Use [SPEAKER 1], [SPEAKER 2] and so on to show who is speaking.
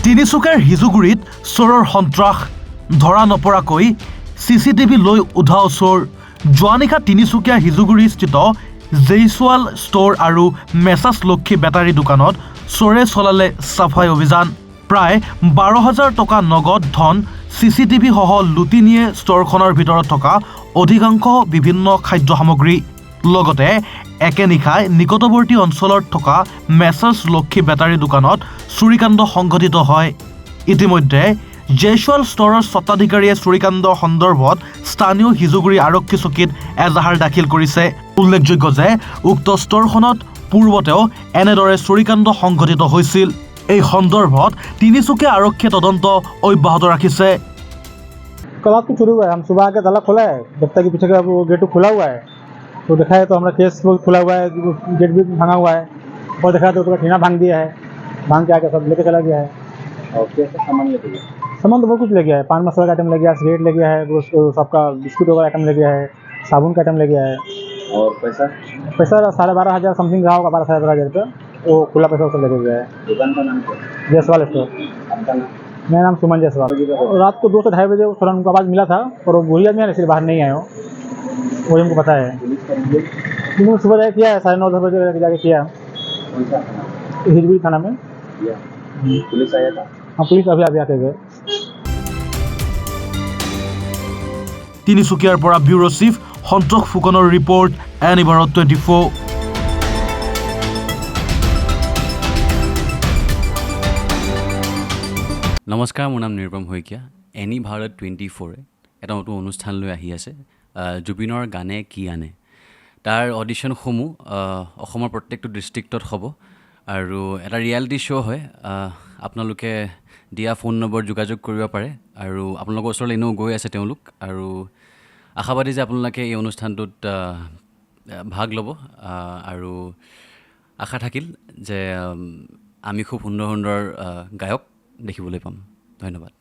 [SPEAKER 1] তিনিচুকীয়াৰ হিজুগুৰিত চোৰৰ সন্ত্ৰাস ধৰা নপৰাকৈ CCTV লৈ উধাও চোৰ যোৱা নিশা তিনিচুকীয়া হিজুগুৰিস্থিত জেইছোৱাল ষ্ট'ৰ আৰু মেছাজ লক্ষী বেটাৰী দোকানত চোৰে চলালে চাফাই অভিযান প্ৰায় 12,000 টকা নগদ ধন CCTV সহ লুটি নিয়ে ষ্ট'ৰখনৰ ভিতৰত থকা অধিকাংশ বিভিন্ন খাদ্য সামগ্ৰী লগতে একে নিশাই নিকটৱৰ্তী অঞ্চলত থকা মেছাজ লক্ষী বেটাৰী দোকানত চুৰিকাণ্ড সংঘটিত হয় ইতিমধ্যে জেইছোৱাল ষ্ট'ৰৰ স্বত্বাধিকাৰীয়ে চুৰিকাণ্ডৰ সন্দৰ্ভত স্থানীয় হিজুগুৰি আৰক্ষী চকীত এজাহাৰ দাখিল কৰিছে উল্লেখযোগ্য যে উক্ত ষ্ট'ৰখনত পূৰ্বতেও এনেদৰে চুৰিকাণ্ড সংঘটিত হৈছিল এই সন্দৰ্ভত তিনিচুকীয়া আৰক্ষীয়ে তদন্ত অব্যাহত ৰাখিছে
[SPEAKER 2] कल रात को चोरी हुआ है हम सुबह आके ताला खोला है दफ्तर के पीछे का वो गेट खुला हुआ है तो देखा है तो हमारा केस खुला हुआ है गेट भी भांगा हुआ है और देखा तो उसका ठीना भांग दिया है भांग के आके सब लेके चला गया है
[SPEAKER 3] और कैसे सामान लेके गया
[SPEAKER 2] सामान तो बहुत कुछ ले गया है पान मसाला का आइटम ले गया है सिगरेट ले गया है सबका बिस्कुट वगैरह आइटम ले गया है साबुन का आइटम ले गया है
[SPEAKER 3] और पैसा
[SPEAKER 2] 12,500 समथिंग रहा होगा 12,500 रुपये वो खुला पैसा उसको लेके गया है
[SPEAKER 3] दुकान का नाम क्या
[SPEAKER 2] जयसवाल स्टोर
[SPEAKER 3] आपका नाम
[SPEAKER 2] मेरा नाम सुमन जायसवाल रात को 2 से 2:30 बजे थोड़ा उनको आवाज़ मिला था और वो वही आदमी है इसलिए बाहर नहीं आए हो वही हमको पता है
[SPEAKER 3] पुलिस का नंबर
[SPEAKER 2] उन्होंने सुबह जाके किया है 9:30 बजे जाके किया
[SPEAKER 3] कौन सा थाना
[SPEAKER 2] हिजबुरी थाना में
[SPEAKER 3] किया पुलिस आया था
[SPEAKER 2] हाँ पुलिस अभी आके गए
[SPEAKER 1] তিনিচুকীয়াৰ পৰা ব্যুৰো চিফ সন্তোষ ফুকনৰ ৰিপৰ্ট এনি ভাৰত 24
[SPEAKER 4] নমস্কাৰ মোৰ নাম নিৰূপম শইকীয়া এনি ভাৰত 24 এটা নতুন অনুষ্ঠান লৈ আহি আছে জুবিনৰ গানে কি আনে তাৰ অডিশ্যনসমূহ অসমৰ প্ৰত্যেকটো ডিষ্ট্ৰিক্টত হ'ব আৰু এটা ৰিয়েলিটি শ্ব' হয় আপোনালোকে দিয়া ফোন নম্বৰ যোগাযোগ কৰিব পাৰে আৰু আপোনালোকৰ ওচৰলৈ এনেও গৈ আছে তেওঁলোক আৰু আশাবাদী যে আপোনালোকে এই অনুষ্ঠানটোত ভাগ ল'ব আৰু আশা থাকিল যে আমি খুব সুন্দৰ সুন্দৰ গায়ক দেখিবলৈ পাম ধন্যবাদ